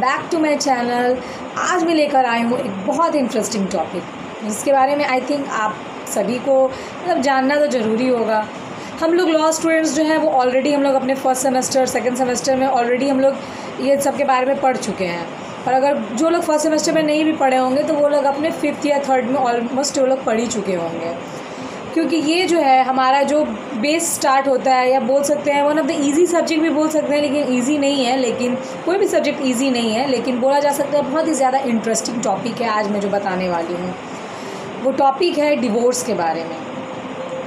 Back to my channel. आज मैं लेकर आई हूँ एक बहुत इंटरेस्टिंग टॉपिक जिसके बारे में आई थिंक आप सभी को मतलब जानना तो ज़रूरी होगा। हम लोग लॉ स्टूडेंट्स जो हैं वो ऑलरेडी हम लोग अपने फर्स्ट सेमेस्टर सेकंड सेमेस्टर में ऑलरेडी हम लोग ये सब के बारे में पढ़ चुके हैं। और अगर जो लोग फर्स्ट सेमेस्टर में नहीं भी पढ़े होंगे तो वो लोग अपने फिफ्थ या थर्ड में ऑलमोस्ट वो लोग पढ़ ही चुके होंगे, क्योंकि ये जो है हमारा जो बेस स्टार्ट होता है, या बोल सकते हैं one of the easy subject भी बोल सकते हैं, लेकिन इजी नहीं है। लेकिन कोई भी सब्जेक्ट इजी नहीं है, लेकिन बोला जा सकता है बहुत ही ज़्यादा इंटरेस्टिंग टॉपिक है। आज मैं जो बताने वाली हूँ वो टॉपिक है डिवोर्स के बारे में।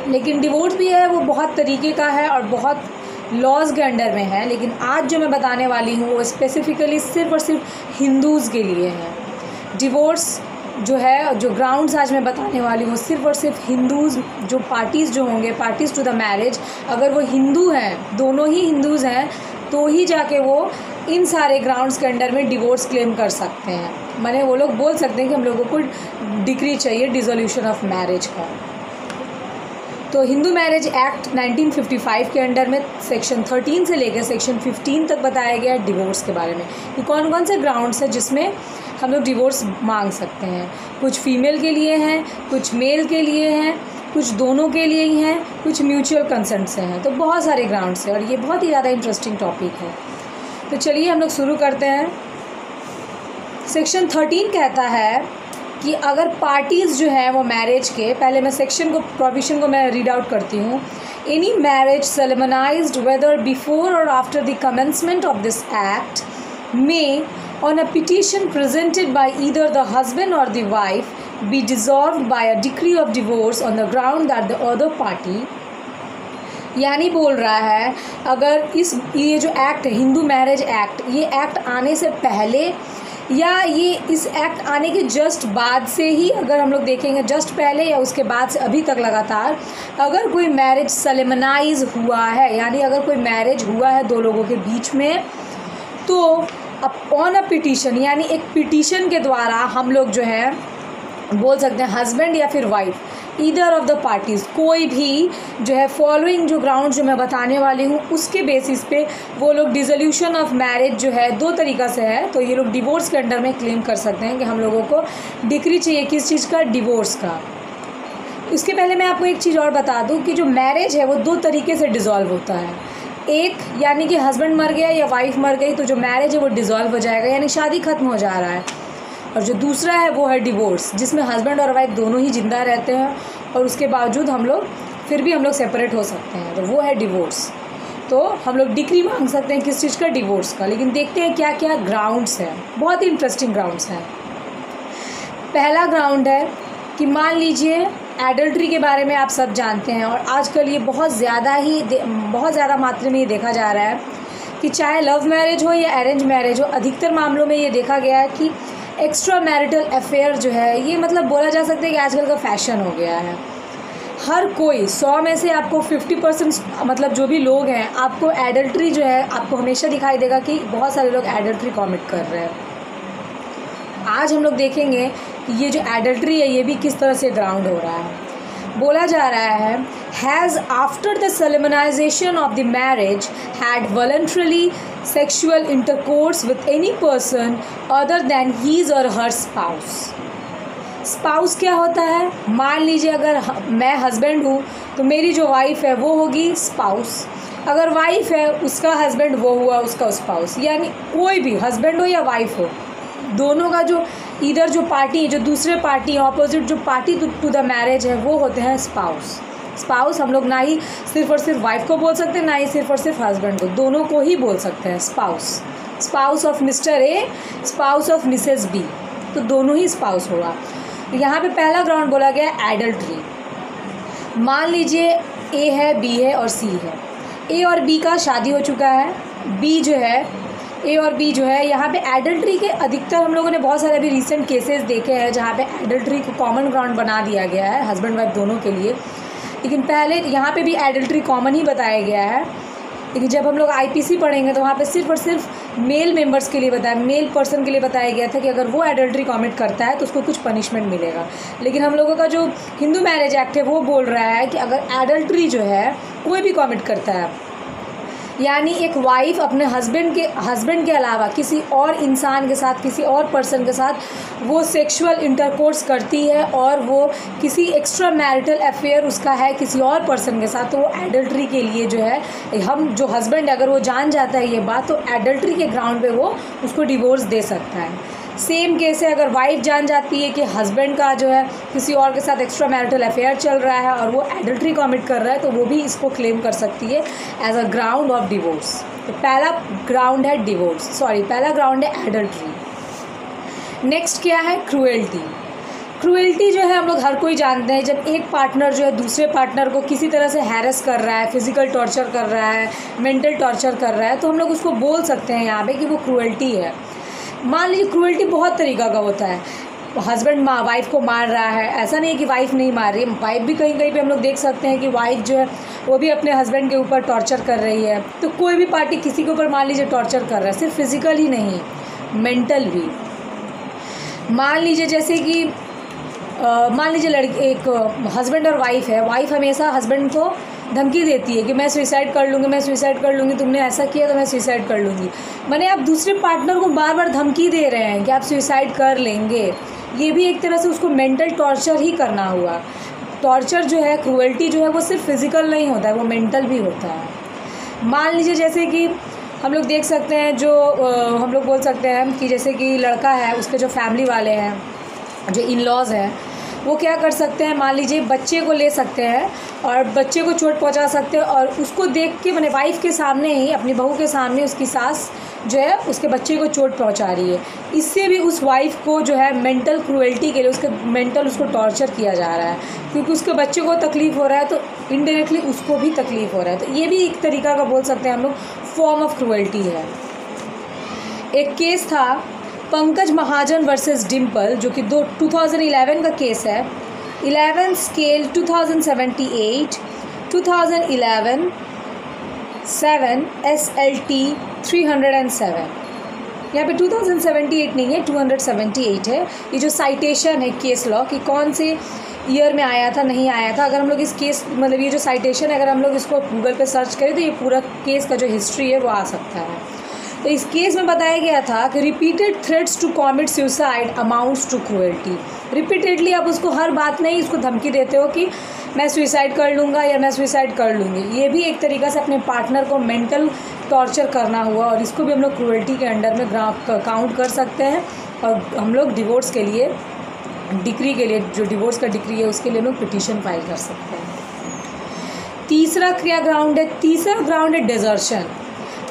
लेकिन डिवोर्स भी है वो बहुत तरीके का है और बहुत लॉज के अंडर में है। लेकिन आज जो मैं बताने वाली हूँ वो स्पेसिफ़िकली सिर्फ़ और सिर्फ हिंदूज़ के लिए है। डिवोर्स जो है, जो ग्राउंड्स आज मैं बताने वाली हूँ सिर्फ़ और सिर्फ हिंदूज़ जो पार्टीज़ जो होंगे, पार्टीज़ टू द मैरिज, अगर वो हिंदू हैं, दोनों ही हिंदूज़ हैं, तो ही जाके वो इन सारे ग्राउंड्स के अंडर में डिवोर्स क्लेम कर सकते हैं। माने वो लोग बोल सकते हैं कि हम लोगों को डिक्री चाहिए डिसोल्यूशन ऑफ मैरिज का। तो हिंदू मैरिज एक्ट 1955 के अंडर में सेक्शन 13 से लेकर सेक्शन 15 तक बताया गया है डिवोर्स के बारे में कि कौन कौन से ग्राउंड्स हैं जिसमें हम लोग डिवोर्स मांग सकते हैं। कुछ फीमेल के लिए हैं, कुछ मेल के लिए हैं, कुछ दोनों के लिए ही हैं, कुछ म्यूचुअल कंसेंट से हैं। तो बहुत सारे ग्राउंड्स हैं और ये बहुत ही ज़्यादा इंटरेस्टिंग टॉपिक है। तो चलिए हम लोग शुरू करते हैं। सेक्शन 13 कहता है कि अगर पार्टीज़ जो हैं वो मैरिज के, पहले मैं सेक्शन को प्रोविज़न को मैं रीड आउट करती हूँ। एनी मैरिज सेलेमनाइज्ड वेदर बिफोर और after the commencement of this act may on a petition presented by either the husband or the wife be dissolved by a decree of divorce on the ground that the other party, यानी बोल रहा है अगर ये जो act है Hindu marriage act, ये act आने से पहले या ये इस एक्ट आने के जस्ट बाद से ही, अगर हम लोग देखेंगे जस्ट पहले या उसके बाद से अभी तक लगातार, अगर कोई मैरिज सेलेमनाइज हुआ है, यानी अगर कोई मैरिज हुआ है दो लोगों के बीच में, तो ऑन अ पिटीशन, यानी एक पिटीशन के द्वारा हम लोग जो है बोल सकते हैं हस्बैंड या फिर wife, either of the parties, कोई भी जो है फॉलोइंग जो ग्राउंड जो मैं बताने वाली हूँ उसके बेसिस पे वो लोग डिसोल्यूशन ऑफ मैरिज जो है दो तरीक़ा से है। तो ये लोग डिवोर्स के अंडर में क्लेम कर सकते हैं कि हम लोगों को डिक्री चाहिए किस चीज़ का, डिवोर्स का। इसके पहले मैं आपको एक चीज़ और बता दूँ कि जो मैरिज है वो दो तरीके से डिज़ोल्व होता है। एक यानी कि हस्बैंड मर गया या वाइफ मर गई तो जो मैरिज है वो डिज़ोल्व हो जाएगा, यानी शादी ख़त्म हो जा रहा है। और जो दूसरा है वो है डिवोर्स, जिसमें हस्बैंड और वाइफ दोनों ही ज़िंदा रहते हैं और उसके बावजूद हम लोग फिर भी हम लोग सेपरेट हो सकते हैं, तो वो है डिवोर्स। तो हम लोग डिक्री मांग सकते हैं किस चीज़ का, डिवोर्स का। लेकिन देखते हैं क्या क्या ग्राउंड्स हैं, बहुत ही इंटरेस्टिंग ग्राउंड्स हैं। पहला ग्राउंड है कि मान लीजिए एडल्ट्री के बारे में आप सब जानते हैं और आजकल ये बहुत ज़्यादा मात्रा में ये देखा जा रहा है कि चाहे लव मैरिज हो या अरेंज मैरिज हो, अधिकतर मामलों में ये देखा गया है कि एक्स्ट्रा मैरिटल अफेयर जो है ये मतलब बोला जा सकता है कि आजकल का फैशन हो गया है। हर कोई 100 में से आपको 50% मतलब जो भी लोग हैं, आपको एडल्ट्री जो है आपको हमेशा दिखाई देगा कि बहुत सारे लोग एडल्ट्री कमिट कर रहे हैं। आज हम लोग देखेंगे कि ये जो एडल्ट्री है ये भी किस तरह से ग्राउंड हो रहा है। बोला जा रहा है has after the solemnization of the marriage had voluntarily sexual intercourse with any person other than his और हर स्पाउस। स्पाउस क्या होता है? मान लीजिए अगर मैं हस्बैंड हूँ तो मेरी जो वाइफ है वो होगी स्पाउस, अगर वाइफ है उसका हस्बैंड वो हुआ उसका स्पाउस। यानी कोई भी हस्बैंड हो या वाइफ हो, दोनों का जो इधर जो पार्टी, जो दूसरे पार्टी ऑपोजिट जो पार्टी टू द मैरिज है वो होते हैं स्पाउस। स्पाउस हम लोग ना ही सिर्फ और सिर्फ वाइफ को बोल सकते हैं, ना ही सिर्फ और सिर्फ हस्बैंड को, दोनों को ही बोल सकते हैं spouse. Spouse of Mr A, spouse of Mrs B, तो दोनों ही स्पाउस होगा। यहाँ पे पहला ग्राउंड बोला गया एडल्ट्री। मान लीजिए ए है, बी है और सी है। ए और बी का शादी हो चुका है, बी जो है ए और बी जो है, यहाँ पे एडल्ट्री के अधिकतर हम लोगों ने बहुत सारे अभी रिसेंट केसेस देखे हैं जहाँ पे एडल्ट्री को कॉमन ग्राउंड बना दिया गया है हस्बैंड वाइफ दोनों के लिए। लेकिन पहले यहाँ पे भी एडल्ट्री कॉमन ही बताया गया है, लेकिन जब हम लोग आईपीसी पढ़ेंगे तो वहाँ पे सिर्फ और सिर्फ मेल मेंबर्स के लिए बताया, मेल पर्सन के लिए बताया गया था कि अगर वो एडल्ट्री कमिट करता है तो उसको कुछ पनिशमेंट मिलेगा। लेकिन हम लोगों का जो हिंदू मैरिज एक्ट है वो बोल रहा है कि अगर एडल्ट्री जो है कोई भी कमिट करता है यानी एक वाइफ अपने हस्बैंड के अलावा किसी और इंसान के साथ, किसी और पर्सन के साथ वो सेक्सुअल इंटरकोर्स करती है और वो किसी एक्स्ट्रा मैरिटल अफेयर उसका है किसी और पर्सन के साथ, तो वो एडल्ट्री के लिए जो है हम जो हस्बैंड अगर वो जान जाता है ये बात, तो एडल्ट्री के ग्राउंड पे वो उसको डिवोर्स दे सकता है। सेम केस है अगर वाइफ जान जाती है कि हस्बैंड का जो है किसी और के साथ एक्स्ट्रा मैरिटल अफेयर चल रहा है और वो एडल्ट्री कमिट कर रहा है, तो वो भी इसको क्लेम कर सकती है as a ground of divorce. तो पहला ग्राउंड है पहला ग्राउंड है एडल्ट्री। नेक्स्ट क्या है? क्रूएल्टी। क्रूएल्टी जो है हम लोग हर कोई जानते हैं, जब एक पार्टनर जो है दूसरे पार्टनर को किसी तरह से हैरेस कर रहा है, फिजिकल टॉर्चर कर रहा है, मेंटल टॉर्चर कर रहा है, तो हम लोग उसको बोल सकते हैं यहाँ पे कि वो क्रूएल्टी है। मान लीजिए क्रूएल्टी बहुत तरीक़ा का होता है, हस्बैंड वाइफ को मार रहा है, ऐसा नहीं है कि वाइफ नहीं मार रही है, वाइफ भी कहीं कहीं पे हम लोग देख सकते हैं कि वाइफ जो है वो भी अपने हस्बैंड के ऊपर टॉर्चर कर रही है। तो कोई भी पार्टी किसी के ऊपर मान लीजिए टॉर्चर कर रहा है, सिर्फ फिजिकल ही नहीं, मेंटल भी। मान लीजिए जैसे कि एक हस्बैंड और वाइफ है, वाइफ हमेशा हस्बैंड को धमकी देती है कि मैं सुसाइड कर लूँगी, तुमने ऐसा किया तो मैं सुसाइड कर लूँगी। माने आप दूसरे पार्टनर को बार बार धमकी दे रहे हैं कि आप सुसाइड कर लेंगे, ये भी एक तरह से उसको मेंटल टॉर्चर ही करना हुआ। टॉर्चर जो है, क्रूएल्टी जो है वो सिर्फ फिजिकल नहीं होता है, वो मेंटल भी होता है। मान लीजिए जैसे कि हम लोग देख सकते हैं हम लोग बोल सकते हैं कि जैसे कि लड़का है, उसके जो फैमिली वाले हैं, जो इन लॉज हैं, वो क्या कर सकते हैं, मान लीजिए बच्चे को ले सकते हैं और बच्चे को चोट पहुंचा सकते हैं, और उसको देख के मैंने वाइफ के सामने ही, अपनी बहू के सामने उसकी सास जो है उसके बच्चे को चोट पहुंचा रही है। इससे भी उस वाइफ को जो है मेंटल क्रूएल्टी के लिए उसको टॉर्चर किया जा रहा है, क्योंकि उसके बच्चे को तकलीफ़ हो रहा है तो इनडायरेक्टली उसको भी तकलीफ़ हो रहा है। तो ये भी एक तरीका का बोल सकते हैं हम लोग फॉर्म ऑफ क्रूएल्टी है। एक केस था पंकज महाजन वर्सेस डिम्पल, जो कि 2011 का केस है। 11 स्केल 2078 2011 7 SLT 307। यहाँ पे 2078 नहीं है, 278 है। ये जो साइटेशन है केस लॉ कि कौन से ईयर में आया था, नहीं आया था, अगर हम लोग इस केस मतलब ये जो साइटेशन है अगर हम लोग इसको गूगल पे सर्च करें तो ये पूरा केस का जो हिस्ट्री है वो आ सकता है। तो इस केस में बताया गया था कि repeated threats to commit suicide amounts to cruelty. Repeatedly आप उसको हर बात नहीं उसको धमकी देते हो कि मैं सुसाइड कर लूँगा या मैं सुसाइड कर लूँगी, ये भी एक तरीक़ा से अपने पार्टनर को मेंटल टॉर्चर करना हुआ, और इसको भी हम लोग क्रूएल्टी के अंडर में काउंट कर सकते हैं। और हम लोग डिवोर्स के लिए डिक्री के लिए, जो डिवोर्स का डिक्री है उसके लिए हम लोग पिटीशन फाइल कर सकते हैं। तीसरा ग्राउंड है डिजर्शन।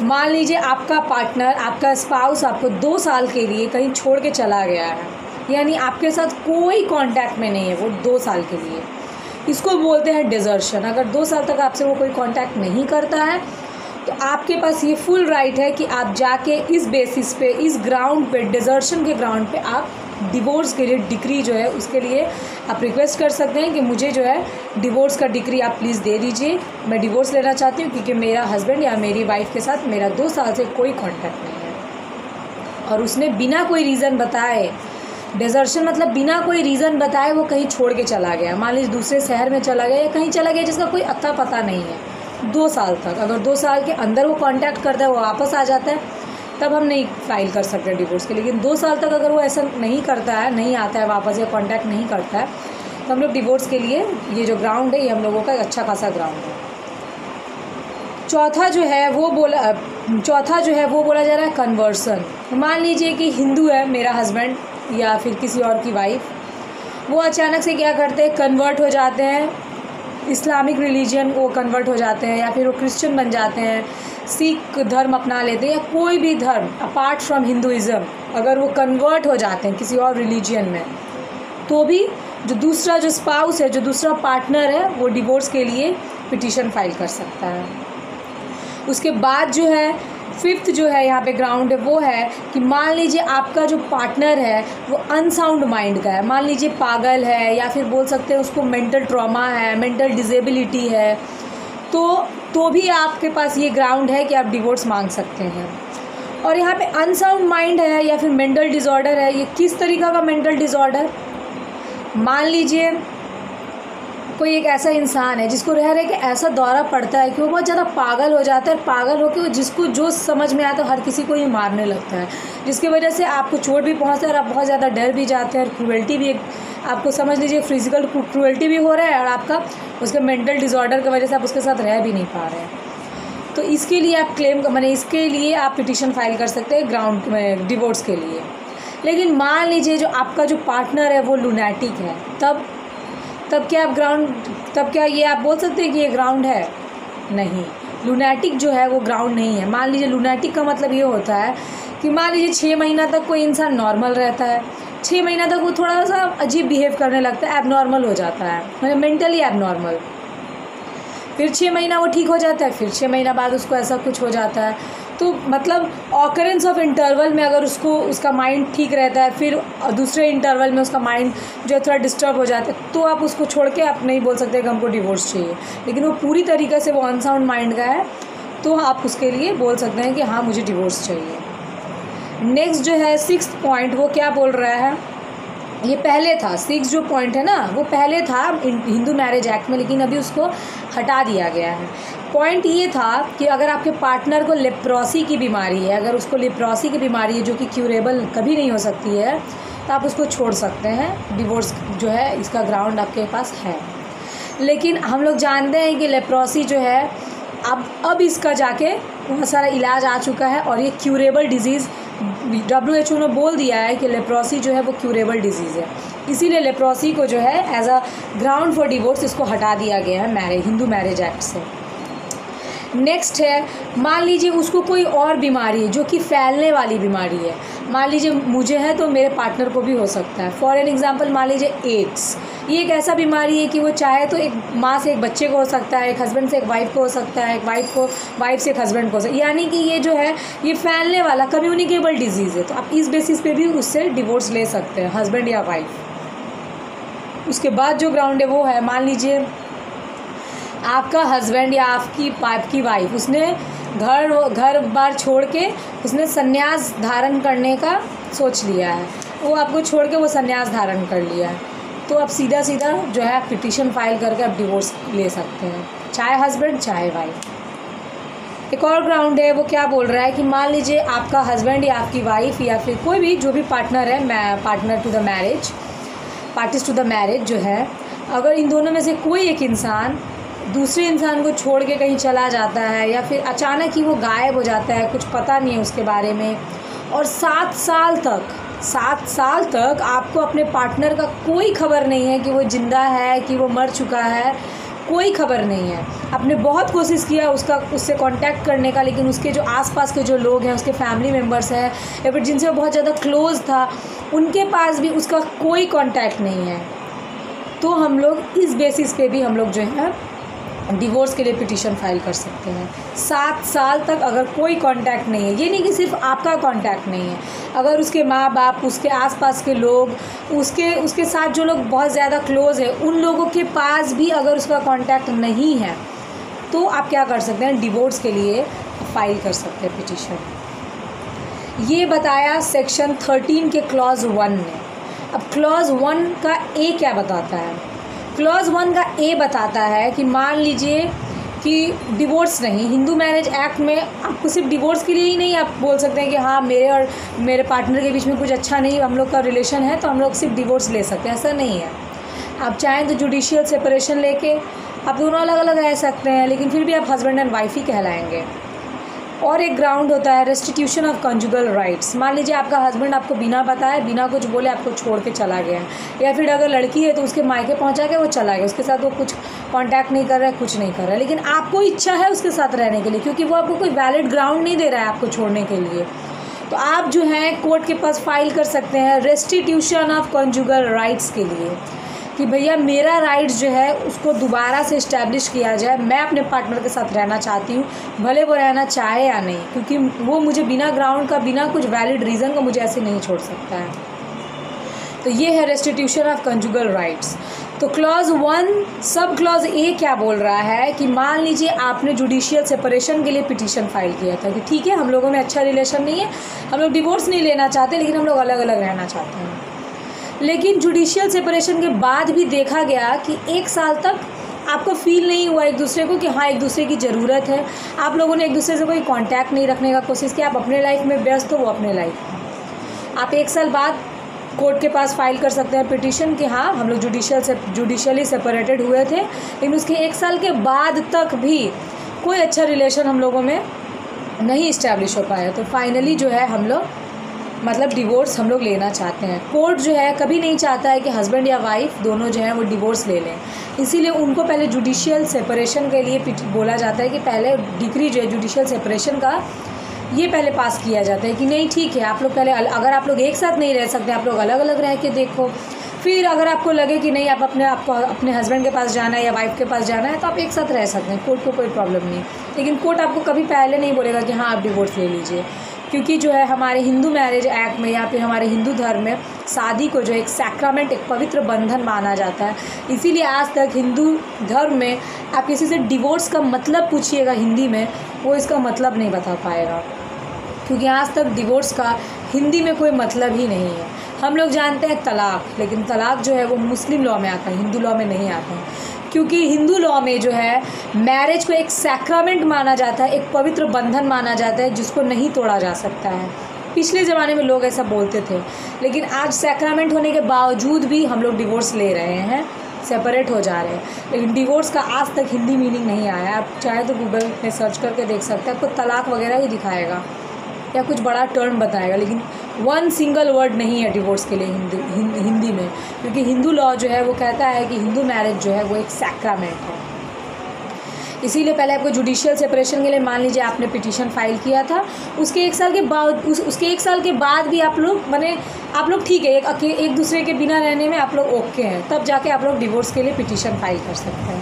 मान लीजिए आपका पार्टनर, आपका स्पाउस आपको 2 साल के लिए कहीं छोड़ के चला गया है, यानी आपके साथ कोई कांटेक्ट में नहीं है वो 2 साल के लिए, इसको बोलते हैं डिजर्शन। अगर 2 साल तक आपसे वो कोई कांटेक्ट नहीं करता है तो आपके पास ये फुल राइट है कि आप जाके इस बेसिस पे, इस ग्राउंड पे, डिजर्शन के ग्राउंड पे आप डिवोर्स के लिए डिक्री जो है उसके लिए आप रिक्वेस्ट कर सकते हैं कि मुझे जो है डिवोर्स का डिक्री आप प्लीज़ दे दीजिए, मैं डिवोर्स लेना चाहती हूँ क्योंकि मेरा हस्बैंड या मेरी वाइफ के साथ मेरा 2 साल से कोई कांटेक्ट नहीं है। और उसने बिना कोई रीज़न बताए, डिजर्शन मतलब बिना कोई रीज़न बताए वो कहीं छोड़ के चला गया, मान लीजिए दूसरे शहर में चला गया या कहीं चला गया जिसका कोई अता पता नहीं है 2 साल तक। अगर 2 साल के अंदर वो कांटेक्ट करता है, वो वापस आ जाता है, तब हम नहीं फाइल कर सकते डिवोर्स के। लेकिन 2 साल तक अगर वो ऐसा नहीं करता है, नहीं आता है वापस या कांटेक्ट नहीं करता है, तो हम लोग डिवोर्स के लिए ये जो ग्राउंड है ये हम लोगों का एक अच्छा खासा ग्राउंड है। चौथा जो है वो बोला जा रहा है कन्वर्सन। मान लीजिए कि हिंदू है मेरा हस्बैंड या फिर किसी और की वाइफ, वो अचानक से क्या करते हैं, कन्वर्ट हो जाते हैं, इस्लामिक रिलीजन वो कन्वर्ट हो जाते हैं, या फिर वो क्रिश्चियन बन जाते हैं, सिख धर्म अपना लेते हैं, या कोई भी धर्म अपार्ट फ्रॉम हिंदुइज़्म अगर वो कन्वर्ट हो जाते हैं किसी और रिलीजन में, तो भी जो स्पाउस है, जो दूसरा पार्टनर है, वो डिवोर्स के लिए पिटीशन फाइल कर सकता है। उसके बाद जो है 5th जो है यहाँ पे ग्राउंड है वो है कि मान लीजिए आपका जो पार्टनर है वो अनसाउंड माइंड का है, मान लीजिए पागल है या फिर बोल सकते हैं उसको मेंटल ट्रॉमा है, मेंटल डिसेबिलिटी है, तो भी आपके पास ये ग्राउंड है कि आप डिवोर्स मांग सकते हैं। और यहाँ पे अनसाउंड माइंड है या फिर मेंटल डिसऑर्डर है, ये किस तरीक़ा का मेंटल डिसऑर्डर, मान लीजिए कोई एक ऐसा इंसान है जिसको रह रहे कि ऐसा दौरा पड़ता है कि वो बहुत ज़्यादा पागल हो जाता है, पागल होकर वो जिसको जो समझ में आता है हर किसी को ही मारने लगता है, जिसकी वजह से आपको चोट भी पहुंचता है और आप बहुत ज़्यादा डर भी जाते हैं और क्रूएल्टी भी, एक आपको समझ लीजिए फिजिकल क्रूएल्टी भी हो रहा है और आपका उसके मेंटल डिसऑर्डर की वजह से आप उसके साथ रह भी नहीं पा रहे हैं। तो इसके लिए आप इसके लिए आप पिटीशन फाइल कर सकते हैं ग्राउंड में डिवोर्स के लिए। लेकिन मान लीजिए जो आपका जो पार्टनर है वो लुनैटिक है, तब क्या ये आप बोल सकते हैं कि ये ग्राउंड है? नहीं, लुनैटिक जो है वो ग्राउंड नहीं है। मान लीजिए लुनैटिक का मतलब ये होता है कि मान लीजिए 6 महीना तक कोई इंसान नॉर्मल रहता है, 6 महीना तक वो थोड़ा सा अजीब बिहेव करने लगता है, एबनॉर्मल हो जाता है, मतलब मेंटली एबनॉर्मल। फिर 6 महीना वो ठीक हो जाता है, फिर 6 महीना बाद उसको ऐसा कुछ हो जाता है। तो मतलब ऑकरेंस ऑफ इंटरवल में अगर उसका माइंड ठीक रहता है, फिर दूसरे इंटरवल में उसका माइंड जो है थोड़ा डिस्टर्ब हो जाता है, तो आप उसको छोड़ के आप नहीं बोल सकते कि हमको डिवोर्स चाहिए। लेकिन वो पूरी तरीके से वो अनसाउंड माइंड का है, तो आप उसके लिए बोल सकते हैं कि हाँ मुझे डिवोर्स चाहिए। नेक्स्ट जो है 6th पॉइंट, वो क्या बोल रहा है, ये पहले था 6 जो पॉइंट है ना, वो पहले था हिंदू मैरिज एक्ट में, लेकिन अभी उसको हटा दिया गया है। पॉइंट ये था कि अगर आपके पार्टनर को लेप्रोसी की बीमारी है, अगर उसको लेप्रोसी की बीमारी है जो कि क्यूरेबल कभी नहीं हो सकती है, तो आप उसको छोड़ सकते हैं। डिवोर्स जो है इसका ग्राउंड आपके पास है। लेकिन हम लोग जानते हैं कि लेप्रोसी जो है अब इसका जाके बहुत सारा इलाज आ चुका है और ये क्यूरेबल डिजीज़ WHO ने बोल दिया है कि लेप्रोसी जो है वो क्यूरेबल डिजीज़ है। इसीलिए लेप्रोसी को जो है as a ground for divorce इसको हटा दिया गया है हिंदू मैरिज एक्ट से। नेक्स्ट है, मान लीजिए उसको कोई और बीमारी है जो कि फैलने वाली बीमारी है। मान लीजिए मुझे है तो मेरे पार्टनर को भी हो सकता है। फॉर एन एग्जांपल मान लीजिए एड्स, ये एक ऐसा बीमारी है कि वो चाहे तो एक माँ से एक बच्चे को हो सकता है, एक हस्बैंड से एक वाइफ को हो सकता है, एक वाइफ से एक हस्बैंड को हो सकता है, यानी कि ये जो है ये फैलने वाला कम्युनिकेबल डिजीज़ है। तो आप इस बेसिस पे भी उससे डिवोर्स ले सकते हैं, हस्बैंड या वाइफ। उसके बाद जो ग्राउंड है वो है, मान लीजिए आपका हस्बैंड या आपकी वाइफ उसने घर बार छोड़ के उसने संन्यास धारण करने का सोच लिया है, वो आपको छोड़ के वो संन्यास धारण कर लिया है, तो आप सीधा जो है पिटीशन फाइल करके आप डिवोर्स ले सकते हैं, चाहे हस्बैंड चाहे वाइफ। एक और ग्राउंड है, वो क्या बोल रहा है कि मान लीजिए आपका हस्बैंड या आपकी वाइफ या फिर कोई भी जो भी पार्टनर है, पार्टीज टू द मैरिज जो है, अगर इन दोनों में से कोई एक इंसान दूसरे इंसान को छोड़ के कहीं चला जाता है या फिर अचानक ही वो गायब हो जाता है, कुछ पता नहीं है उसके बारे में, और 7 साल तक आपको अपने पार्टनर का कोई खबर नहीं है कि वो ज़िंदा है कि वो मर चुका है, कोई खबर नहीं है। आपने बहुत कोशिश किया उससे कांटेक्ट करने का, लेकिन उसके जो आसपास के जो लोग हैं, उसके फैमिली मेम्बर्स हैं या फिर जिनसे वो बहुत ज़्यादा क्लोज़ था, उनके पास भी उसका कोई कांटेक्ट नहीं है, तो हम लोग इस बेसिस पे भी हम लोग जो है डिवोर्स के लिए पिटीशन फाइल कर सकते हैं। 7 साल तक अगर कोई कांटेक्ट नहीं है, ये नहीं कि सिर्फ आपका कांटेक्ट नहीं है, अगर उसके माँ बाप, उसके आसपास के लोग, उसके साथ जो लोग बहुत ज़्यादा क्लोज़ है, उन लोगों के पास भी अगर उसका कांटेक्ट नहीं है, तो आप क्या कर सकते हैं, डिवोर्स के लिए फाइल कर सकते हैं पिटीशन। ये बताया सेक्शन 13 के क्लॉज 1 ने। अब क्लॉज 1 का ए क्या बताता है? क्लॉज 1 का ए बताता है कि मान लीजिए कि डिवोर्स नहीं, हिंदू मैरिज एक्ट में आपको सिर्फ डिवोर्स के लिए ही नहीं आप बोल सकते हैं कि हाँ मेरे और मेरे पार्टनर के बीच में कुछ अच्छा नहीं, हम लोग का रिलेशन है तो हम लोग सिर्फ डिवोर्स ले सकते हैं, ऐसा नहीं है। आप चाहें तो जुडिशियल सेपरेशन लेके आप दोनों अलग अलग रह सकते हैं, लेकिन फिर भी आप हस्बैंड एंड वाइफ ही कहलाएंगे। और एक ग्राउंड होता है रेस्टिट्यूशन ऑफ कंजुगल राइट्स। मान लीजिए आपका हस्बैंड आपको बिना बताए, बिना कुछ बोले आपको छोड़ के चला गया, या फिर अगर लड़की है तो उसके मायके पहुंचा के वो चला गया, उसके साथ वो कुछ कांटेक्ट नहीं कर रहा है, कुछ नहीं कर रहा है, लेकिन आपको इच्छा है उसके साथ रहने के लिए, क्योंकि वो आपको कोई वैलिड ग्राउंड नहीं दे रहा है आपको छोड़ने के लिए, तो आप जो है कोर्ट के पास फाइल कर सकते हैं रेस्टिट्यूशन ऑफ कंजुगल राइट्स के लिए कि भैया मेरा राइट्स जो है उसको दोबारा से इस्टेब्लिश किया जाए, मैं अपने पार्टनर के साथ रहना चाहती हूँ, भले वो रहना चाहे या नहीं, क्योंकि वो मुझे बिना ग्राउंड का, बिना कुछ वैलिड रीज़न का मुझे ऐसे नहीं छोड़ सकता है। तो ये है रेस्टिट्यूशन ऑफ कंजुगल राइट्स। तो क्लॉज 1 सब क्लॉज ए क्या बोल रहा है कि मान लीजिए आपने जुडिशियल सेपरेशन के लिए पिटीशन फाइल किया था कि ठीक है हम लोगों में अच्छा रिलेशन नहीं है, हम लोग डिवोर्स नहीं लेना चाहते, लेकिन हम लोग अलग अलग रहना चाहते हैं, लेकिन जुडिशियल सेपरेशन के बाद भी देखा गया कि 1 साल तक आपको फील नहीं हुआ एक दूसरे को कि हाँ एक दूसरे की ज़रूरत है। आप लोगों ने एक दूसरे से कोई कांटेक्ट नहीं रखने का कोशिश किया। आप अपने लाइफ में व्यस्त हो, वो अपने लाइफ में। आप 1 साल बाद कोर्ट के पास फाइल कर सकते हैं पिटीशन कि हाँ हम लोग जुडिशियली सेपरेटेड हुए थे, लेकिन उसके 1 साल के बाद तक भी कोई अच्छा रिलेशन हम लोगों में नहीं इस्टेब्लिश हो पाया। तो फाइनली जो है हम लोग मतलब डिवोर्स हम लोग लेना चाहते हैं। कोर्ट जो है कभी नहीं चाहता है कि हस्बैंड या वाइफ दोनों जो है वो डिवोर्स ले लें, इसीलिए उनको पहले जुडिशियल सेपरेशन के लिए बोला जाता है कि पहले डिक्री जो है जुडिशियल सेपरेशन का ये पहले पास किया जाता है कि नहीं ठीक है आप लोग पहले अगर आप लोग एक साथ नहीं रह सकते, आप लोग अलग अलग रह के देखो। फिर अगर आपको लगे कि नहीं आप अपने हस्बैंड के पास जाना है या वाइफ के पास जाना है तो आप एक साथ रह सकते हैं, कोर्ट को कोई प्रॉब्लम नहीं। लेकिन कोर्ट आपको कभी पहले नहीं बोलेगा कि हाँ आप डिवोर्स ले लीजिए, क्योंकि जो है हमारे हिंदू मैरिज एक्ट में या फिर हमारे हिंदू धर्म में शादी को जो एक सैक्रामेंट, एक पवित्र बंधन माना जाता है। इसीलिए आज तक हिंदू धर्म में आप किसी से डिवोर्स का मतलब पूछिएगा हिंदी में, वो इसका मतलब नहीं बता पाएगा, क्योंकि आज तक डिवोर्स का हिंदी में कोई मतलब ही नहीं है। हम लोग जानते हैं तलाक, लेकिन तलाक जो है वो मुस्लिम लॉ में आता है, हिंदू लॉ में नहीं आता है। क्योंकि हिंदू लॉ में जो है मैरिज को एक सैक्रामेंट माना जाता है, एक पवित्र बंधन माना जाता है जिसको नहीं तोड़ा जा सकता है। पिछले ज़माने में लोग ऐसा बोलते थे, लेकिन आज सैक्रामेंट होने के बावजूद भी हम लोग डिवोर्स ले रहे हैं, सेपरेट हो जा रहे हैं। लेकिन डिवोर्स का आज तक हिंदी मीनिंग नहीं आया है। आप चाहे तो गूगल में सर्च करके देख सकते हैं, आपको तलाक वगैरह ही दिखाएगा या कुछ बड़ा टर्म बताएगा, लेकिन 1 सिंगल वर्ड नहीं है डिवोर्स के लिए हिंदी में, क्योंकि हिंदू लॉ जो है वो कहता है कि हिंदू मैरिज जो है वो एक सैक्रामेंट है। इसीलिए पहले आपको जुडिशियल सेपरेशन के लिए मान लीजिए आपने पिटीशन फाइल किया था, उसके 1 साल के बाद भी आप लोग ठीक है एक दूसरे के बिना रहने में आप लोग ओके हैं, तब जाके आप लोग डिवोर्स के लिए पिटीशन फाइल कर सकते हैं।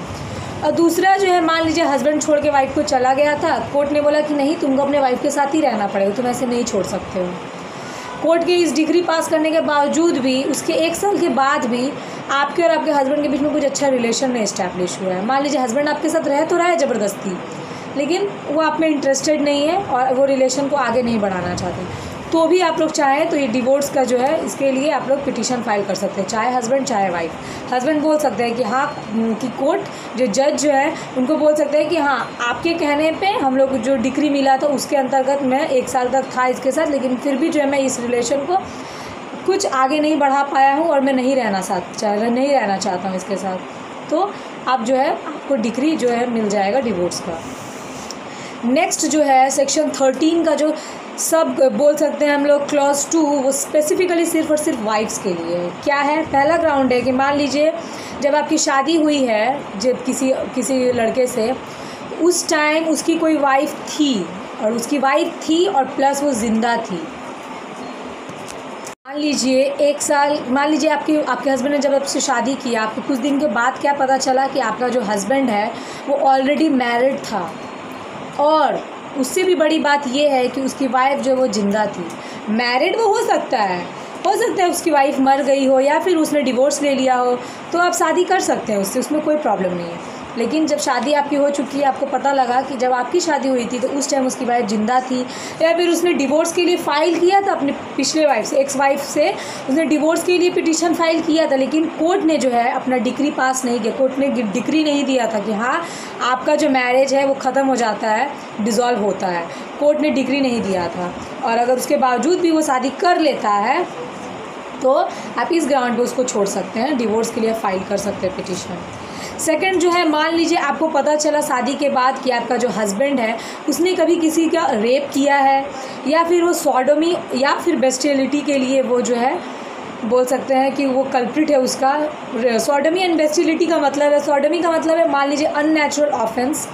और दूसरा जो है मान लीजिए हस्बैंड छोड़ के वाइफ को चला गया था, कोर्ट ने बोला कि नहीं तुमको अपने वाइफ के साथ ही रहना पड़ेगा, तुम ऐसे नहीं छोड़ सकते हो। कोर्ट की इस डिग्री पास करने के बावजूद भी उसके 1 साल के बाद भी आपके और आपके हस्बैंड के बीच में कुछ अच्छा रिलेशन नहीं इस्टेब्लिश हुआ है। मान लीजिए हस्बैंड आपके साथ रह तो रहा है ज़बरदस्ती, लेकिन वो आप में इंटरेस्टेड नहीं है और वो रिलेशन को आगे नहीं बढ़ाना चाहते, तो भी आप लोग चाहें तो ये डिवोर्स का जो है इसके लिए आप लोग पिटीशन फाइल कर सकते हैं, चाहे हस्बैंड चाहे वाइफ। हस्बैंड बोल सकते हैं कि हाँ कि कोर्ट जो जज जो है उनको बोल सकते हैं कि हाँ आपके कहने पे हम लोग जो डिक्री मिला था उसके अंतर्गत मैं 1 साल तक था इसके साथ, लेकिन फिर भी जो है मैं इस रिलेशन को कुछ आगे नहीं बढ़ा पाया हूँ और मैं नहीं रहना चाहता हूँ इसके साथ, तो आप जो है आपको डिक्री जो है मिल जाएगा डिवोर्स का। नेक्स्ट जो है सेक्शन 13 का जो सब बोल सकते हैं हम लोग क्लॉज 2, वो स्पेसिफिकली सिर्फ और सिर्फ वाइफ्स के लिए है। क्या है? पहला ग्राउंड है कि मान लीजिए जब आपकी शादी हुई है जब किसी लड़के से, उस टाइम उसकी कोई वाइफ थी और प्लस वो ज़िंदा थी। मान लीजिए आपके हस्बैंड ने जब आपसे शादी की, आपको कुछ दिन के बाद क्या पता चला कि आपका जो हस्बैंड है वो ऑलरेडी मैरिड था, और उससे भी बड़ी बात ये है कि उसकी वाइफ जो वो जिंदा थी। मैरिड वो हो सकता है उसकी वाइफ मर गई हो या फिर उसने डिवोर्स ले लिया हो, तो आप शादी कर सकते हैं उससे, उसमें कोई प्रॉब्लम नहीं है। लेकिन जब शादी आपकी हो चुकी है, आपको पता लगा कि जब आपकी शादी हुई थी तो उस टाइम उसकी वाइफ जिंदा थी, या फिर उसने डिवोर्स के लिए फ़ाइल किया था अपने पिछले वाइफ से, एक्स वाइफ से उसने डिवोर्स के लिए पिटीशन फाइल किया था, लेकिन कोर्ट ने जो है अपना डिक्री पास नहीं किया, कोर्ट ने डिक्री नहीं दिया था कि हाँ आपका जो मैरिज है वो ख़त्म हो जाता है, डिज़ोल्व होता है। कोर्ट ने डिक्री नहीं दिया था, और अगर उसके बावजूद भी वो शादी कर लेता है तो आप इस ग्राउंड पे उसको छोड़ सकते हैं, डिवोर्स के लिए फाइल कर सकते हैं पिटीशन। सेकंड जो है, मान लीजिए आपको पता चला शादी के बाद कि आपका जो हस्बैंड है उसने कभी किसी का रेप किया है, या फिर वो सॉडोमी या फिर बेस्टियलिटी के लिए वो जो है बोल सकते हैं कि वो कल्प्रिट है उसका। सॉडोमी एंड बेस्टियलिटी का मतलब है, सॉडोमी का मतलब है मान लीजिए अननेचुरल ऑफेंस।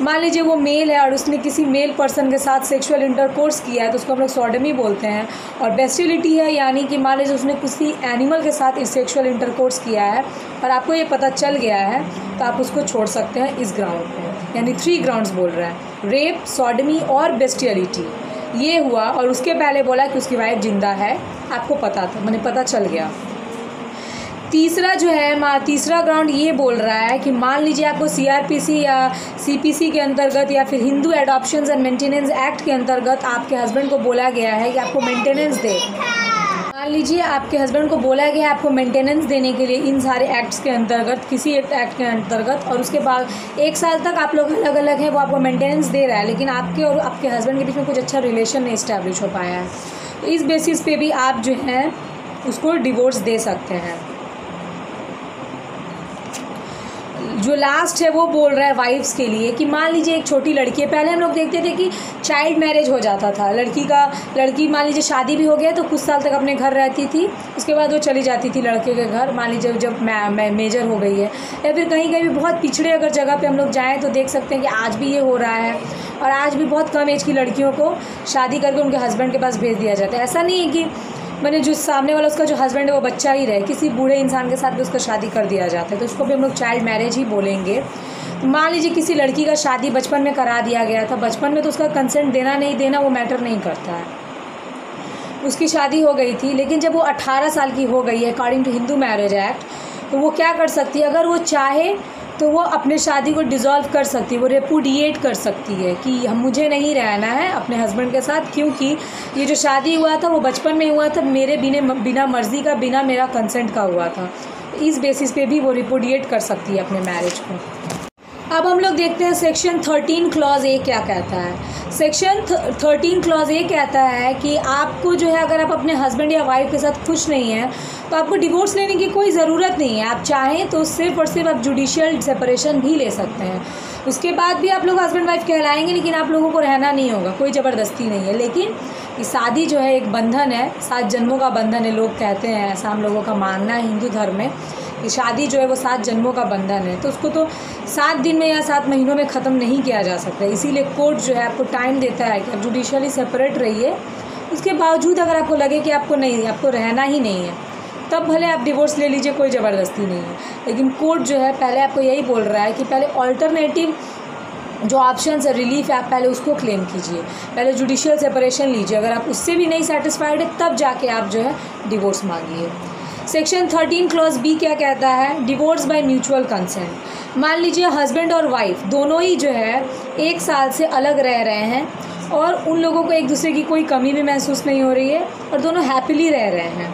मान लीजिए वो मेल है और उसने किसी मेल पर्सन के साथ सेक्सुअल इंटरकोर्स किया है तो उसको हम लोग सॉडोमी बोलते हैं। और बेस्टियलिटी है यानी कि मान लीजिए उसने किसी एनिमल के साथ इस सेक्सुअल इंटरकोर्स किया है और आपको ये पता चल गया है तो आप उसको छोड़ सकते हैं इस ग्राउंड पे। यानी 3 ग्राउंड्स बोल रहा है, रेप, सॉडोमी और बेस्टियलिटी। ये हुआ, और उसके पहले बोला कि उसकी वाइफ जिंदा है, आपको पता था, मैंने पता चल गया। तीसरा जो है, तीसरा ग्राउंड ये बोल रहा है कि मान लीजिए आपको CRPC या CPC के अंतर्गत या फिर हिंदू एडॉप्शंस एंड मेंटेनेंस एक्ट के अंतर्गत आपके हस्बैंड को बोला गया है कि आपको मेंटेनेंस दे। मान लीजिए आपके हस्बैंड को बोला गया आपको मेंटेनेंस देने के लिए इन सारे एक्ट्स के अंतर्गत, किसी एक एक्ट के अंतर्गत, और उसके बाद 1 साल तक आप लोग अलग अलग हैं, वो आपको मेंटेनेंस दे रहा है, लेकिन आपके और आपके हस्बैंड के बीच में कुछ अच्छा रिलेशन नहीं इस्टेब्लिश हो पाया है, तो इस बेसिस पे भी आप जो हैं उसको डिवोर्स दे सकते हैं। जो लास्ट है वो बोल रहा है वाइफ्स के लिए कि मान लीजिए एक छोटी लड़की है, पहले हम लोग देखते थे कि चाइल्ड मैरिज हो जाता था, लड़की मान लीजिए शादी भी हो गया तो कुछ साल तक अपने घर रहती थी, उसके बाद वो चली जाती थी लड़के के घर, मान लीजिए जब मेजर हो गई है, या फिर कहीं कहीं भी बहुत पिछड़े अगर जगह पे हम लोग जाएँ तो देख सकते हैं कि आज भी ये हो रहा है, और आज भी बहुत कम एज की लड़कियों को शादी करके उनके हस्बैंड के पास भेज दिया जाता है। ऐसा नहीं है कि मैंने जो सामने वाला उसका जो हस्बैंड है वो बच्चा ही रहे, किसी बूढ़े इंसान के साथ भी उसका शादी कर दिया जाता है, तो उसको भी हम लोग चाइल्ड मैरिज ही बोलेंगे। मान लीजिए किसी लड़की का शादी बचपन में करा दिया गया था, बचपन में तो उसका कंसेंट देना नहीं देना वो मैटर नहीं करता है, उसकी शादी हो गई थी, लेकिन जब वो 18 साल की हो गई है according to Hindu marriage act, तो वो क्या कर सकती है, अगर वो चाहे तो वो अपने शादी को डिज़ोल्व कर सकती है, वो रेपुडिएट कर सकती है कि मुझे नहीं रहना है अपने हस्बैंड के साथ, क्योंकि ये जो शादी हुआ था वो बचपन में हुआ था, मेरे बिना मर्ज़ी का, बिना मेरा कंसेंट का हुआ था, इस बेसिस पे भी वो रेपुडिएट कर सकती है अपने मैरिज को। अब हम लोग देखते हैं सेक्शन 13 क्लॉज ए क्या कहता है। सेक्शन 13 क्लॉज ए कहता है कि आपको जो है अगर आप अपने हस्बैंड या वाइफ के साथ खुश नहीं हैं तो आपको डिवोर्स लेने की कोई ज़रूरत नहीं है, आप चाहें तो सिर्फ और सिर्फ आप जुडिशियल सेपरेशन भी ले सकते हैं, उसके बाद भी आप लोग हस्बैंड वाइफ कहलाएंगे, लेकिन आप लोगों को रहना नहीं होगा, कोई ज़बरदस्ती नहीं है। लेकिन ये शादी जो है एक बंधन है, 7 जन्मों का बंधन है, लोग कहते हैं, ऐसा हम लोगों का मानना है हिंदू धर्म में कि शादी जो है वो 7 जन्मों का बंधन है, तो उसको तो 7 दिन में या 7 महीनों में ख़त्म नहीं किया जा सकता, इसीलिए कोर्ट जो है आपको टाइम देता है कि आप जुडिशियली सेपरेट रहिए, उसके बावजूद अगर आपको लगे कि आपको रहना ही नहीं है तब भले आप डिवोर्स ले लीजिए, कोई ज़बरदस्ती नहीं है। लेकिन कोर्ट जो है पहले आपको यही बोल रहा है कि पहले ऑल्टरनेटिव जो ऑप्शन है रिलीफ है आप पहले उसको क्लेम कीजिए, पहले जुडिशियल सेपरेशन लीजिए, अगर आप उससे भी नहीं सेटिस्फाइड है तब जाके आप जो है डिवोर्स मांगिए। सेक्शन 13 क्लॉज बी क्या कहता है, डिवोर्स बाय म्यूचुअल कंसेंट। मान लीजिए हस्बैंड और वाइफ दोनों ही जो है 1 साल से अलग रह रहे हैं और उन लोगों को एक दूसरे की कोई कमी भी महसूस नहीं हो रही है और दोनों हैप्पीली रह रहे हैं,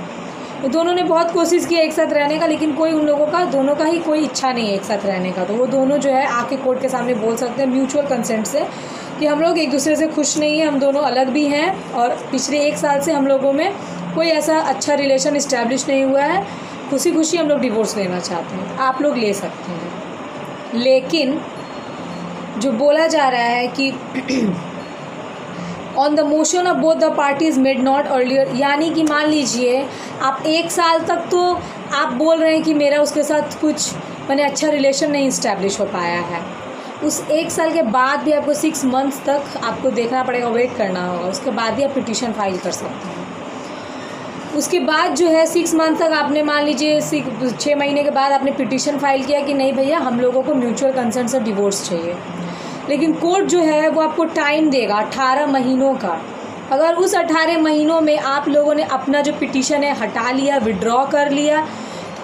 तो दोनों ने बहुत कोशिश की एक साथ रहने का, लेकिन कोई उन लोगों का दोनों का ही कोई इच्छा नहीं है एक साथ रहने का, तो वो दोनों जो है आके कोर्ट के सामने बोल सकते हैं म्यूचुअल कंसेंट से कि हम लोग एक दूसरे से खुश नहीं हैं, हम दोनों अलग भी हैं और पिछले 1 साल से हम लोगों में कोई ऐसा अच्छा रिलेशन इस्टेब्लिश नहीं हुआ है, खुशी खुशी हम लोग डिवोर्स लेना चाहते हैं, आप लोग ले सकते हैं। लेकिन जो बोला जा रहा है कि on the motion of both the parties made not earlier, यानी कि मान लीजिए आप 1 साल तक तो आप बोल रहे हैं कि मेरा उसके साथ कुछ मैंने अच्छा रिलेशन नहीं इस्टेब्लिश हो पाया है, उस 1 साल के बाद भी आपको 6 मंथ्स तक आपको देखना पड़ेगा, वेट करना होगा, उसके बाद ही आप पिटीशन फाइल कर सकते हैं। उसके बाद जो है 6 मंथ तक आपने मान लीजिए 6 महीने के बाद आपने पिटीशन फाइल किया कि नहीं भैया हम लोगों को म्यूचुअल कंसेंट से डिवोर्स चाहिए, लेकिन कोर्ट जो है वो आपको टाइम देगा 18 महीनों का। अगर उस 18 महीनों में आप लोगों ने अपना जो पिटीशन है हटा लिया, विड्रॉ कर लिया,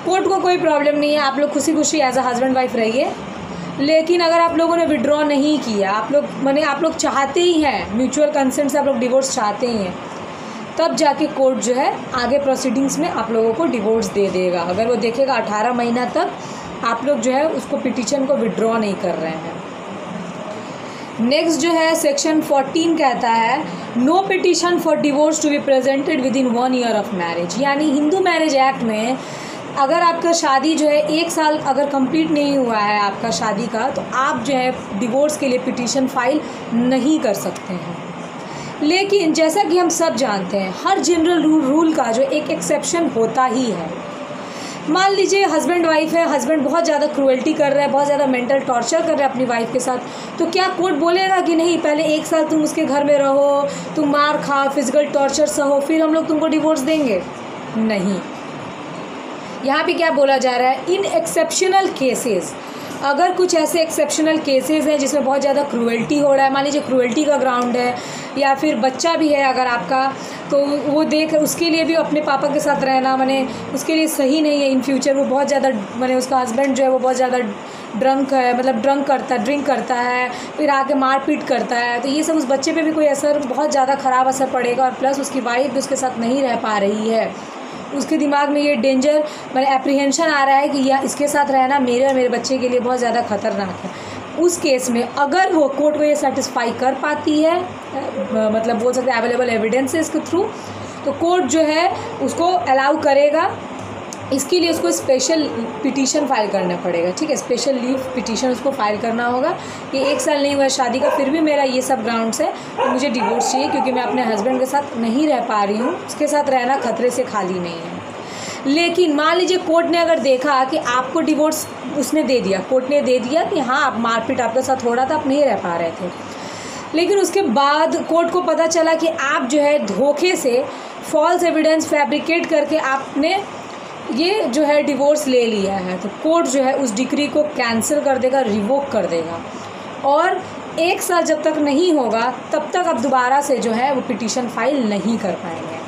कोर्ट को कोई प्रॉब्लम नहीं है, आप लोग खुशी खुशी एज अ हस्बैंड वाइफ रहिए। लेकिन अगर आप लोगों ने विड्रॉ नहीं किया, आप लोग चाहते ही हैं म्यूचुअल कंसेंट से, आप लोग डिवोर्स चाहते ही हैं, तब जाके कोर्ट जो है आगे प्रोसीडिंग्स में आप लोगों को डिवोर्स दे देगा, अगर वो देखेगा 18 महीना तक आप लोग जो है उसको पिटीशन को विड्रॉ नहीं कर रहे हैं। नेक्स्ट जो है सेक्शन 14 कहता है no petition for divorce to be presented within 1 year of marriage, यानी हिंदू मैरिज एक्ट में अगर आपका शादी जो है 1 साल अगर कंप्लीट नहीं हुआ है आपका शादी का, तो आप जो है डिवोर्स के लिए पिटीशन फाइल नहीं कर सकते हैं। लेकिन जैसा कि हम सब जानते हैं हर जनरल रूल का जो एक एक्सेप्शन होता ही है। मान लीजिए हस्बैंड वाइफ है, हस्बैंड बहुत ज़्यादा क्रूएल्टी कर रहा है, बहुत ज़्यादा मेंटल टॉर्चर कर रहा है अपनी वाइफ के साथ, तो क्या कोर्ट बोलेगा कि नहीं पहले 1 साल तुम उसके घर में रहो, तुम मार खाओ, फिजिकल टॉर्चर सहो, फिर हम लोग तुमको डिवोर्स देंगे? नहीं। यहाँ पे क्या बोला जा रहा है, इन एक्सेप्शनल केसेस, अगर कुछ ऐसे एक्सेप्शनल केसेस हैं जिसमें बहुत ज़्यादा क्रूएल्टी हो रहा है, मान लीजिए क्रूएल्टी का ग्राउंड है या फिर बच्चा भी है अगर आपका, तो वो देख उसके लिए भी अपने पापा के साथ रहना माने उसके लिए सही नहीं है इन फ्यूचर, वो बहुत ज़्यादा माने उसका हस्बैंड जो है वो बहुत ज़्यादा ड्रिंक करता है, फिर आके मारपीट करता है, तो ये सब उस बच्चे पे भी कोई असर, बहुत ज़्यादा ख़राब असर पड़ेगा, और प्लस उसकी वाइफ भी उसके साथ नहीं रह पा रही है, उसके दिमाग में ये डेंजर मतलब एप्रीहेंशन आ रहा है कि या इसके साथ रहना मेरे और मेरे बच्चे के लिए बहुत ज़्यादा खतरनाक है, उस केस में अगर वो कोर्ट को ये सेटिस्फाई कर पाती है, मतलब बोल सकते हैं अवेलेबल एविडेंसेस के थ्रू, तो कोर्ट जो है उसको अलाउ करेगा। इसके लिए उसको स्पेशल पिटीशन फाइल करना पड़ेगा, ठीक है, स्पेशल लीव पिटीशन उसको फाइल करना होगा कि 1 साल नहीं हुआ शादी का, फिर भी मेरा ये सब ग्राउंड्स है तो मुझे डिवोर्स चाहिए क्योंकि मैं अपने हस्बैंड के साथ नहीं रह पा रही हूँ, उसके साथ रहना खतरे से खाली नहीं है। लेकिन मान लीजिए कोर्ट ने अगर देखा कि आपको डिवोर्स उसने दे दिया, कोर्ट ने दे दिया कि हाँ आप मारपीट आपके साथ हो रहा था, आप नहीं रह पा रहे थे, लेकिन उसके बाद कोर्ट को पता चला कि आप जो है धोखे से फॉल्स एविडेंस फैब्रिकेट करके आपने ये जो है डिवोर्स ले लिया है, तो कोर्ट जो है उस डिक्री को कैंसिल कर देगा, रिवोक कर देगा, और 1 साल जब तक नहीं होगा तब तक आप दोबारा से जो है वो पिटीशन फाइल नहीं कर पाएंगे।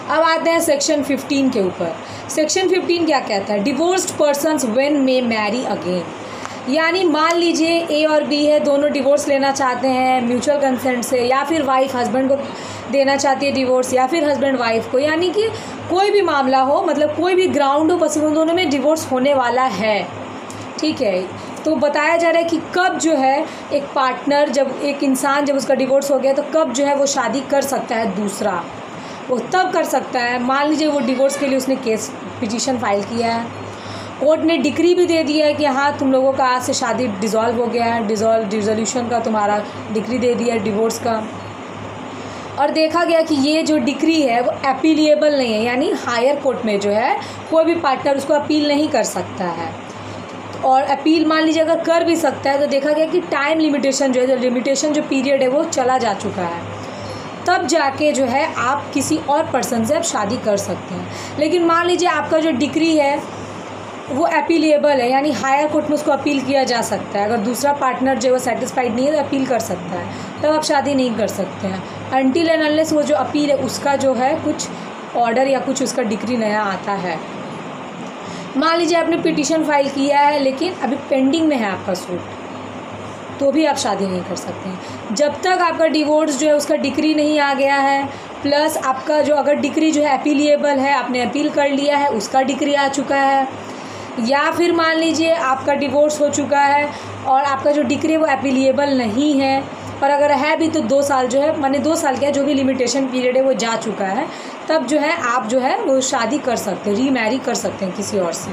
अब आते हैं सेक्शन 15 के ऊपर। सेक्शन 15 क्या कहता है? Divorced persons when may marry again, यानी मान लीजिए ए और बी है, दोनों डिवोर्स लेना चाहते हैं म्यूचुअल कंसेंट से, या फिर वाइफ हस्बैंड को देना चाहती है डिवोर्स, या फिर हस्बैंड वाइफ को, यानी कि कोई भी मामला हो, मतलब कोई भी ग्राउंड हो, बस उन दोनों में डिवोर्स होने वाला है, ठीक है। तो बताया जा रहा है कि कब जो है एक पार्टनर, जब एक इंसान जब उसका डिवोर्स हो गया तो कब जो है वो शादी कर सकता है दूसरा, वो तब कर सकता है मान लीजिए वो डिवोर्स के लिए उसने केस पिटीशन फाइल किया है, कोर्ट ने डिक्री भी दे दिया है कि हाँ तुम लोगों का आज से शादी डिज़ोल्व हो गया है, डिज़ोल्यूशन का तुम्हारा डिक्री दे दिया है डिवोर्स का, और देखा गया कि ये जो डिक्री है वो अपीलिएबल नहीं है, यानी हायर कोर्ट में जो है कोई भी पार्टनर उसको अपील नहीं कर सकता है, और अपील मान लीजिए अगर कर भी सकता है तो देखा गया कि टाइम लिमिटेशन जो है, जो लिमिटेशन जो पीरियड है वो चला जा चुका है, तब जाके जो है आप किसी और पर्सन से आप शादी कर सकते हैं। लेकिन मान लीजिए आपका जो डिक्री है वो अपीलिएबल है, यानी हायर कोर्ट में उसको अपील किया जा सकता है, अगर दूसरा पार्टनर जो है वो सेटिस्फाइड नहीं है तो अपील कर सकता है, तब आप शादी नहीं कर सकते हैं अनटिल एंड अनलेस वो जो अपील है उसका जो है कुछ ऑर्डर या कुछ उसका डिक्री नया आता है। मान लीजिए आपने पिटीशन फाइल किया है लेकिन अभी पेंडिंग में है आपका सूट, तो भी आप शादी नहीं कर सकते हैं जब तक आपका डिवोर्स जो है उसका डिक्री नहीं आ गया है, प्लस आपका जो अगर डिक्री जो है अपीलिएबल है, आपने अपील कर लिया है, उसका डिक्री आ चुका है, या फिर मान लीजिए आपका डिवोर्स हो चुका है और आपका जो डिक्री है वो अपीलिएबल नहीं है, और अगर है भी तो 2 साल जो है, माने 2 साल क्या जो भी लिमिटेशन पीरियड है वो जा चुका है, तब जो है आप जो है वो शादी कर सकते हैं, रीमैरी कर सकते हैं किसी और से।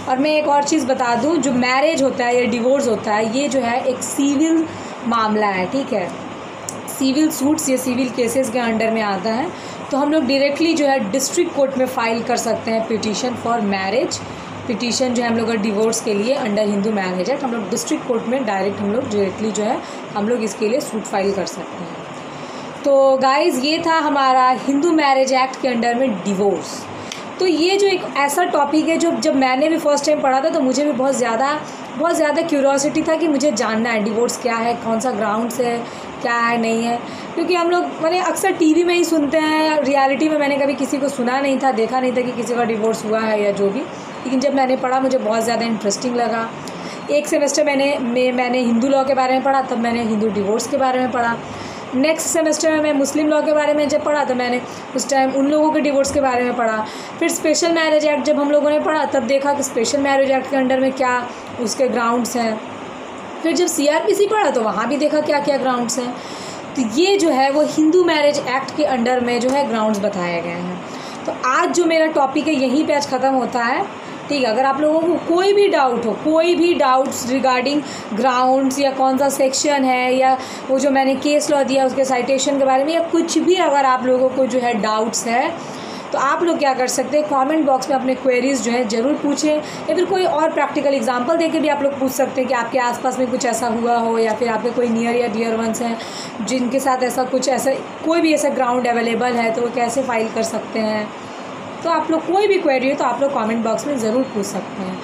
और मैं एक और चीज़ बता दूं, जो मैरिज होता है या डिवोर्स होता है ये जो है एक सिविल मामला है, ठीक है, सिविल सूट्स या सिविल केसेस के अंडर में आता है, तो हम लोग डायरेक्टली जो है डिस्ट्रिक्ट कोर्ट में फ़ाइल कर सकते हैं पिटीशन फॉर मैरिज, पिटीशन जो है हम लोग डिवोर्स के लिए अंडर हिंदू मैरिज एक्ट, हम लोग डिस्ट्रिक्ट कोर्ट में डायरेक्ट हम लोग डायरेक्टली जो है हम लोग इसके लिए सूट फाइल कर सकते हैं। तो गाइज़ ये था हमारा हिंदू मैरिज एक्ट के अंडर में डिवोर्स। तो ये जो एक ऐसा टॉपिक है जो जब मैंने भी फर्स्ट टाइम पढ़ा था तो मुझे भी बहुत ज़्यादा क्यूरियोसिटी था कि मुझे जानना है डिवोर्स क्या है, कौन सा ग्राउंड्स है, क्या है नहीं है, क्योंकि हम लोग मैंने अक्सर टीवी में ही सुनते हैं, रियलिटी में मैंने कभी किसी को सुना नहीं था, देखा नहीं था कि किसी का डिवोर्स हुआ है या जो भी, लेकिन जब मैंने पढ़ा मुझे बहुत ज़्यादा इंटरेस्टिंग लगा। एक सेमेस्टर मैंने हिंदू लॉ के बारे में पढ़ा, तब मैंने हिंदू डिवोर्स के बारे में पढ़ा। नेक्स्ट सेमेस्टर में मैं मुस्लिम लॉ के बारे में जब पढ़ा तो मैंने उस टाइम उन लोगों के डिवोर्स के बारे में पढ़ा। फिर स्पेशल मैरिज एक्ट जब हम लोगों ने पढ़ा तब देखा कि स्पेशल मैरिज एक्ट के अंडर में क्या उसके ग्राउंड्स हैं। फिर जब CRPC पढ़ा तो वहाँ भी देखा क्या क्या ग्राउंड्स हैं। तो ये जो है वो हिंदू मैरिज एक्ट के अंडर में जो है ग्राउंड्स बताए गए हैं। तो आज जो मेरा टॉपिक है यहीं पे आज ख़त्म होता है, ठीक है। अगर आप लोगों को कोई भी डाउट हो, कोई भी डाउट्स रिगार्डिंग ग्राउंड्स या कौन सा सेक्शन है या वो जो मैंने केस लॉ दिया उसके साइटेशन के बारे में या कुछ भी अगर आप लोगों को जो है डाउट्स है तो आप लोग क्या कर सकते हैं, कमेंट बॉक्स में अपने क्वेरीज़ जो है ज़रूर पूछें, या फिर कोई और प्रैक्टिकल एग्जांपल देके भी आप लोग पूछ सकते हैं कि आपके आसपास में कुछ ऐसा हुआ हो या फिर आपके कोई नियर या डियर वंस हैं जिनके साथ ऐसा कुछ ऐसा कोई भी ऐसा ग्राउंड अवेलेबल है तो वो कैसे फाइल कर सकते हैं। तो आप लोग कोई भी क्वेरी हो तो आप लोग कमेंट बॉक्स में ज़रूर पूछ सकते हैं।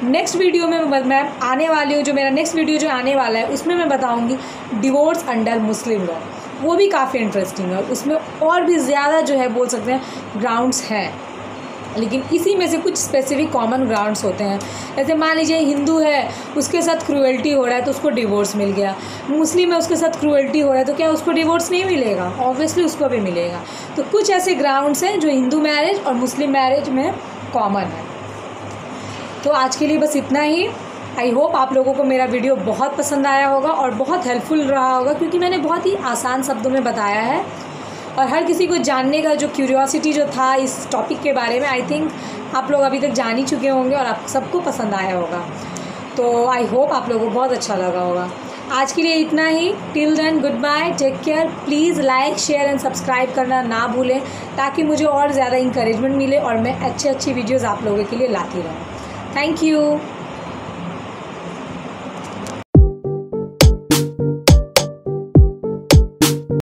नेक्स्ट वीडियो में मैं आने वाली हूँ, जो मेरा नेक्स्ट वीडियो जो आने वाला है उसमें मैं बताऊँगी डिवोर्स अंडर मुस्लिम लॉ, वो भी काफ़ी इंटरेस्टिंग है और उसमें और भी ज़्यादा जो है बोल सकते हैं ग्राउंड्स हैं। लेकिन इसी में से कुछ स्पेसिफिक कॉमन ग्राउंड्स होते हैं। जैसे मान लीजिए हिंदू है, उसके साथ क्रूएल्टी हो रहा है तो उसको डिवोर्स मिल गया। मुस्लिम है, उसके साथ क्रूएल्टी हो रहा है तो क्या उसको डिवोर्स नहीं मिलेगा? ऑब्वियसली उसको भी मिलेगा। तो कुछ ऐसे ग्राउंड्स हैं जो हिंदू मैरिज और मुस्लिम मैरिज में कॉमन है। तो आज के लिए बस इतना ही। आई होप आप लोगों को मेरा वीडियो बहुत पसंद आया होगा और बहुत हेल्पफुल रहा होगा, क्योंकि मैंने बहुत ही आसान शब्दों में बताया है और हर किसी को जानने का जो क्यूरियोसिटी जो था इस टॉपिक के बारे में, आई थिंक आप लोग अभी तक जान ही चुके होंगे और आप सबको पसंद आया होगा। तो आई होप आप लोगों को बहुत अच्छा लगा होगा। आज के लिए इतना ही। Till then, good bye, take care. Please like, share and subscribe करना ना भूलें, ताकि मुझे और ज़्यादा इंकरेजमेंट मिले और मैं अच्छी वीडियोज़ आप लोगों के लिए लाती रहूँ। Thank you.